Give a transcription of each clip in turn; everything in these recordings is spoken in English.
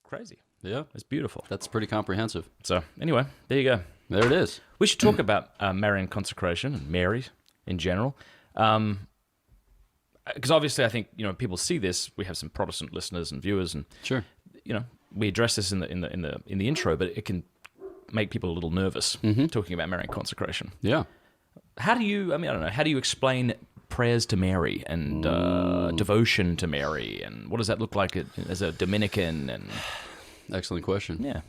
crazy. Yeah. It's beautiful. That's pretty comprehensive. So anyway, there you go. There it is. We should talk about Marian consecration and Mary in general. Because obviously I think, people see this. We have some Protestant listeners and viewers, and Sure. we address this in the intro, but it can make people a little nervous talking about Marian consecration. Yeah. How do you, I don't know, how do you explain prayers to Mary and devotion to Mary, and what does that look like as a Dominican? And Excellent question. yeah.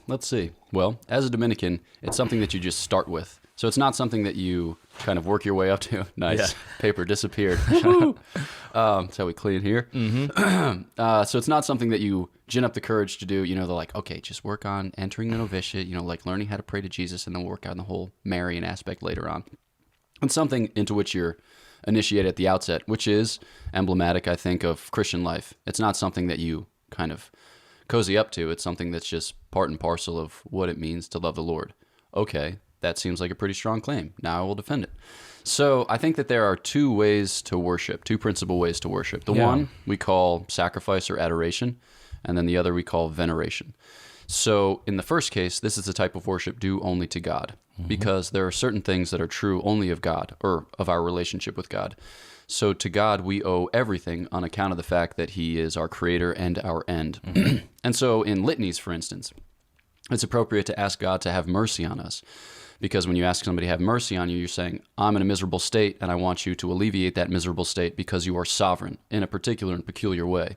Let's see. Well, as a Dominican, it's something that you just start with. So it's not something that you kind of work your way up to. Nice. Yeah. Paper disappeared. That's how we clean here. So it's not something that you gin up the courage to do. They're like, okay, just work on entering the novitiate, like learning how to pray to Jesus, and then work on the whole Marian aspect later on. It's something into which you're initiated at the outset, which is emblematic, I think, of Christian life. It's not something that you kind of cozy up to. It's something that's just part and parcel of what it means to love the Lord. Okay, that seems like a pretty strong claim. Now I will defend it. So I think that there are two ways to worship, two principal ways to worship. The one we call sacrifice or adoration, and then the other we call veneration. So in the first case, this is the type of worship due only to God, because there are certain things that are true only of God, or of our relationship with God. So to God, we owe everything on account of the fact that he is our creator and our end. And so in litanies, for instance, it's appropriate to ask God to have mercy on us. Because when you ask somebody to have mercy on you, you're saying, I'm in a miserable state, and I want you to alleviate that miserable state because you are sovereign in a particular and peculiar way.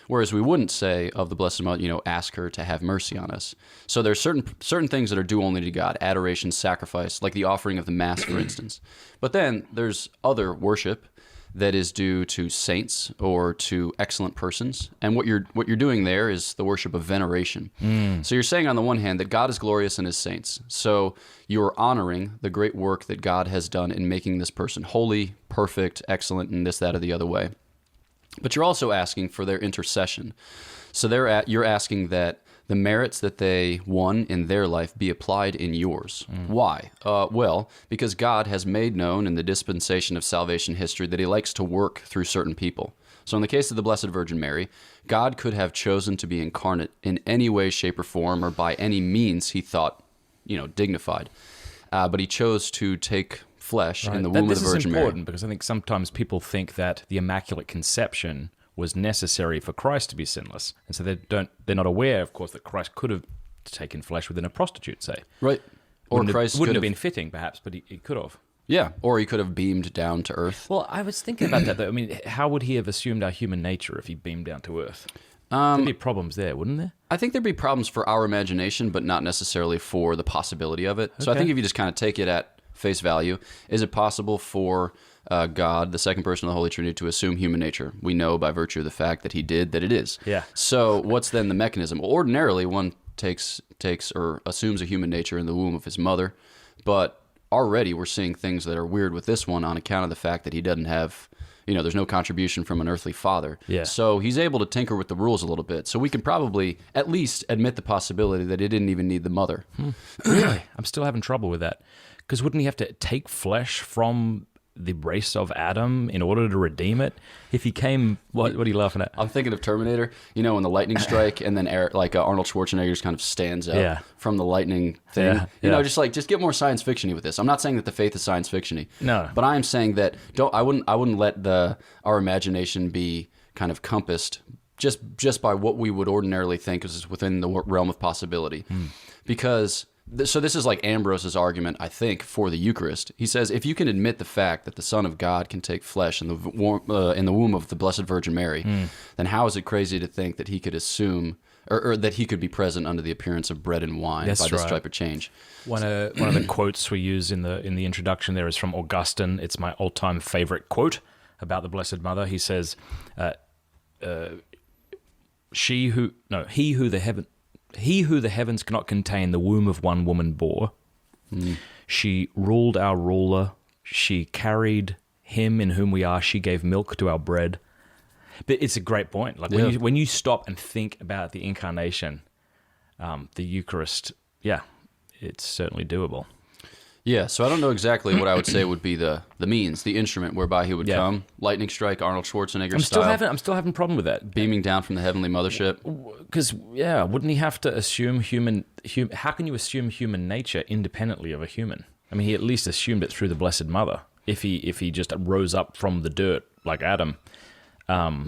Whereas we wouldn't say of the Blessed Mother, ask her to have mercy on us. So there's certain things that are due only to God, adoration, sacrifice, like the offering of the Mass, for instance. But then there's other worship that is due to saints or to excellent persons. And what you're doing there is the worship of veneration. So you're saying on the one hand that God is glorious in his saints. So you're honoring the great work that God has done in making this person holy, perfect, excellent, and this, that, or the other way. But you're also asking for their intercession. So you're asking that the merits that they won in their life be applied in yours. Why? Well, because God has made known in the dispensation of salvation history that he likes to work through certain people. So in the case of the Blessed Virgin Mary, God could have chosen to be incarnate in any way, shape, or form, or by any means he thought, dignified. But he chose to take flesh in the womb of the Virgin Mary. This is important because I think sometimes people think that the Immaculate Conception was necessary for Christ to be sinless. And so they're not aware, of course, that Christ could have taken flesh within a prostitute, say. Right. Or Christ wouldn't have been fitting, perhaps, but he could have. Yeah, or he could have beamed down to earth. Well, I was thinking about that, though. How would he have assumed our human nature if he beamed down to earth? There'd be problems there, wouldn't there? I think there'd be problems for our imagination, but not necessarily for the possibility of it. Okay. So I think if you just kind of take it at face value, is it possible for God, the second person of the Holy Trinity, to assume human nature? We know by virtue of the fact that he did that it is. Yeah. So what's then the mechanism? Well, ordinarily, one takes or assumes a human nature in the womb of his mother, but already we're seeing things that are weird with this one on account of the fact that he doesn't have, there's no contribution from an earthly father. Yeah. So he's able to tinker with the rules a little bit. So we can probably at least admit the possibility that he didn't even need the mother. Really? I'm still having trouble with that. Because wouldn't he have to take flesh from the race of Adam in order to redeem it? If he came, what are you laughing at? I'm thinking of Terminator, when the lightning strike and then Arnold Schwarzenegger just kind of stands up from the lightning thing. Just get more science fiction-y with this. I'm not saying that the faith is science fiction-y. No. But I am saying that I wouldn't let our imagination be kind of compassed just by what we would ordinarily think is within the realm of possibility. Because so this is like Ambrose's argument, I think, for the Eucharist. He says, if you can admit the fact that the Son of God can take flesh in the womb of the Blessed Virgin Mary, then how is it crazy to think that he could assume, or that he could be present under the appearance of bread and wine by this type of change? One of the quotes we use in the introduction there is from Augustine. It's my all-time favorite quote about the Blessed Mother. He says, He who the heavens cannot contain, the womb of one woman bore. She ruled our ruler. She carried him in whom we are. She gave milk to our bread. But it's a great point. Like when you stop and think about the incarnation, the Eucharist, it's certainly doable. Yeah, so I don't know exactly what I would say would be the means, the instrument whereby he would come. Lightning strike, Arnold Schwarzenegger style. I'm still having a problem with that. Beaming down from the heavenly mothership. Because, wouldn't he have to assume how can you assume human nature independently of a human? I mean, he at least assumed it through the Blessed Mother. If he just rose up from the dirt like Adam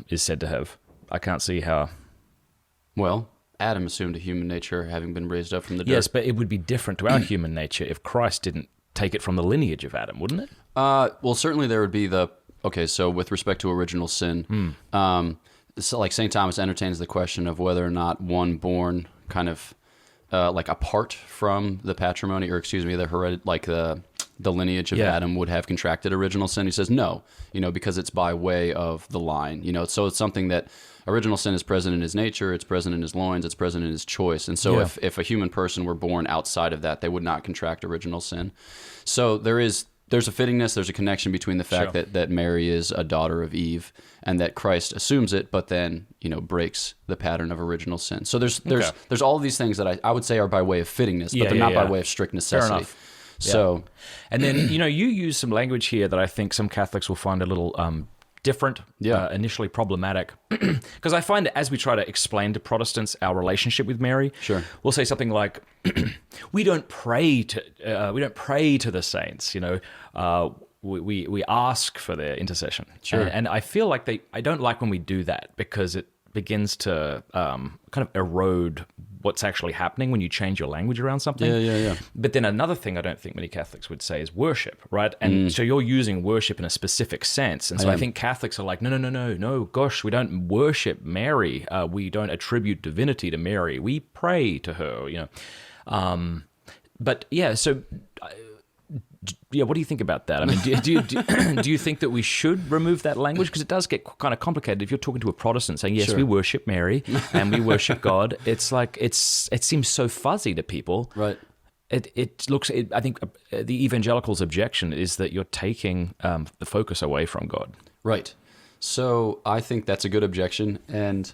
is said to have. I can't see how. Well, Adam assumed a human nature having been raised up from the dirt. Yes, but it would be different to our human nature if Christ didn't take it from the lineage of Adam, wouldn't it? Well, certainly there would be so with respect to original sin, so like St. Thomas entertains the question of whether or not one born kind of like apart from the patrimony, or excuse me, the lineage of Adam would have contracted original sin. He says no, because it's by way of the line, so it's something that original sin is present in his nature, it's present in his loins, it's present in his choice. And so if a human person were born outside of that, they would not contract original sin. So there's a fittingness, there's a connection between the fact that Mary is a daughter of Eve and that Christ assumes it, but then, breaks the pattern of original sin. So there's all of these things that I would say are by way of fittingness, but they're not by way of strict necessity. Fair enough. So, and then, you use some language here that I think some Catholics will find a little different, initially problematic. Because I find that as we try to explain to Protestants our relationship with Mary, we'll say something like, we don't pray to the saints, we ask for their intercession. And I feel like I don't like when we do that, because it begins to kind of erode what's actually happening when you change your language around something. Yeah. But then another thing I don't think many Catholics would say is worship, right? And so you're using worship in a specific sense. And so I think Catholics are like, no, gosh, we don't worship Mary. We don't attribute divinity to Mary. We pray to her, But so... what do you think about that? I mean, do you think that we should remove that language? Because it does get kind of complicated if you're talking to a Protestant saying, yes, we worship Mary and we worship God. It's like, it seems so fuzzy to people. Right. I think the evangelicals' objection is that you're taking the focus away from God. Right. So I think that's a good objection. And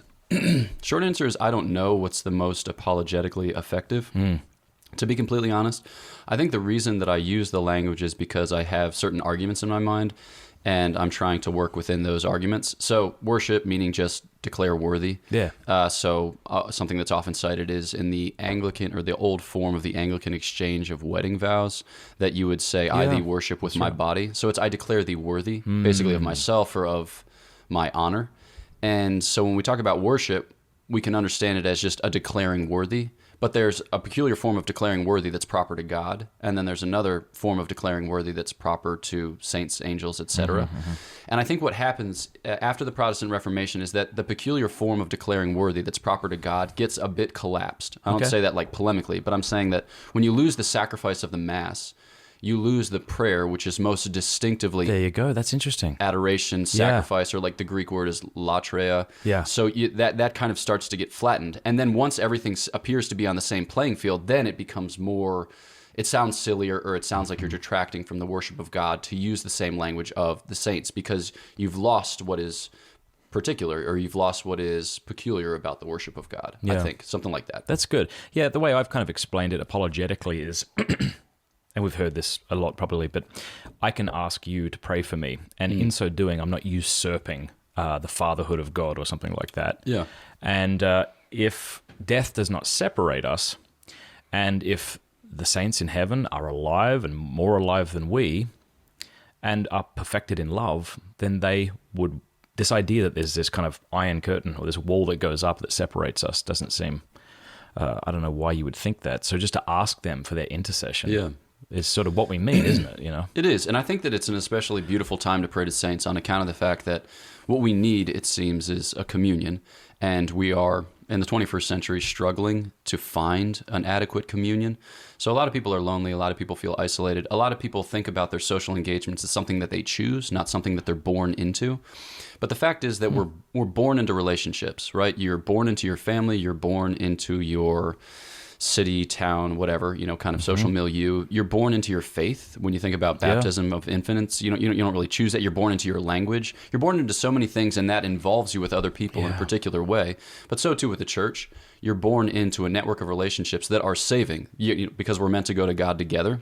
short answer is I don't know what's the most apologetically effective. To be completely honest, I think the reason that I use the language is because I have certain arguments in my mind, and I'm trying to work within those arguments. So worship, meaning just declare worthy. Something that's often cited is in the Anglican, or the old form of the Anglican exchange of wedding vows, that you would say, I thee worship with my body. So it's I declare thee worthy, basically of myself or of my honor. And so when we talk about worship, we can understand it as just a declaring worthy. But there's a peculiar form of declaring worthy that's proper to God, and then there's another form of declaring worthy that's proper to saints, angels, etc. And I think what happens after the Protestant Reformation is that the peculiar form of declaring worthy that's proper to God gets a bit collapsed. I don't say that like polemically, but I'm saying that when you lose the sacrifice of the Mass, you lose the prayer, which is most distinctively... There you go. That's interesting. Adoration, sacrifice, or like the Greek word is latreia. So that kind of starts to get flattened. And then once everything appears to be on the same playing field, then it becomes more... It sounds sillier, or it sounds like you're detracting from the worship of God to use the same language of the saints, because you've lost what is particular, or you've lost what is peculiar about the worship of God, I think. Something like that. That's good. Yeah, the way I've kind of explained it apologetically is... and we've heard this a lot probably, but I can ask you to pray for me. And in so doing, I'm not usurping the fatherhood of God or something like that. Yeah. And if death does not separate us, and if the saints in heaven are alive and more alive than we, and are perfected in love, then they would... This idea that there's this kind of iron curtain or this wall that goes up that separates us doesn't seem... I don't know why you would think that. So just to ask them for their intercession is sort of what we mean, isn't it? It is. And I think that it's an especially beautiful time to pray to saints on account of the fact that what we need, it seems, is a communion. And we are, in the 21st century, struggling to find an adequate communion. So a lot of people are lonely. A lot of people feel isolated. A lot of people think about their social engagements as something that they choose, not something that they're born into. But the fact is that we're born into relationships, right? You're born into your family. You're born into your city, town, whatever, kind of social milieu. You're born into your faith. When you think about baptism of infants, you don't really choose that. You're born into your language. You're born into so many things, and that involves you with other people in a particular way. But so too with the church. You're born into a network of relationships that are saving, because we're meant to go to God together.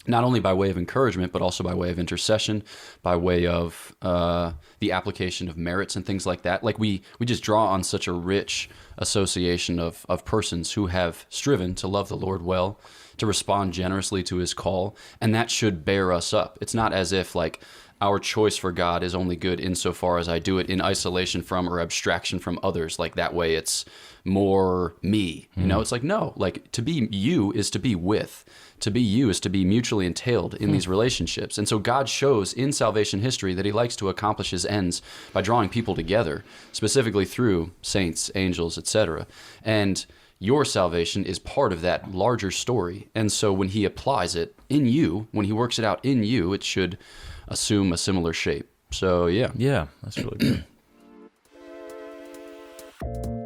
not only by way of encouragement, but also by way of intercession, by way of the application of merits and things like that. Like we just draw on such a rich association of persons who have striven to love the Lord well, to respond generously to his call, and that should bear us up. It's not as if like our choice for God is only good insofar as I do it in isolation from or abstraction from others. Like that way it's more me, you know? It's like, no, like to be you is to be with. To be you is to be mutually entailed in these relationships. And so God shows in salvation history that he likes to accomplish his ends by drawing people together, specifically through saints, angels, etc. And your salvation is part of that larger story. And so when he applies it in you, when he works it out in you, it should assume a similar shape. So yeah. Yeah, that's really good.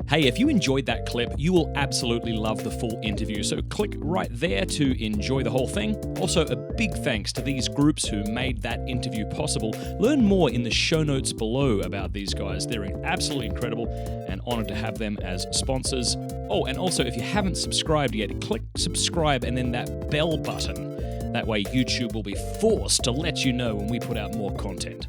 Hey, if you enjoyed that clip, you will absolutely love the full interview, so click right there to enjoy the whole thing. Also, a big thanks to these groups who made that interview possible. Learn more in the show notes below about these guys. They're absolutely incredible and honored to have them as sponsors. Oh, and also, if you haven't subscribed yet, click subscribe and then that bell button. That way YouTube will be forced to let you know when we put out more content.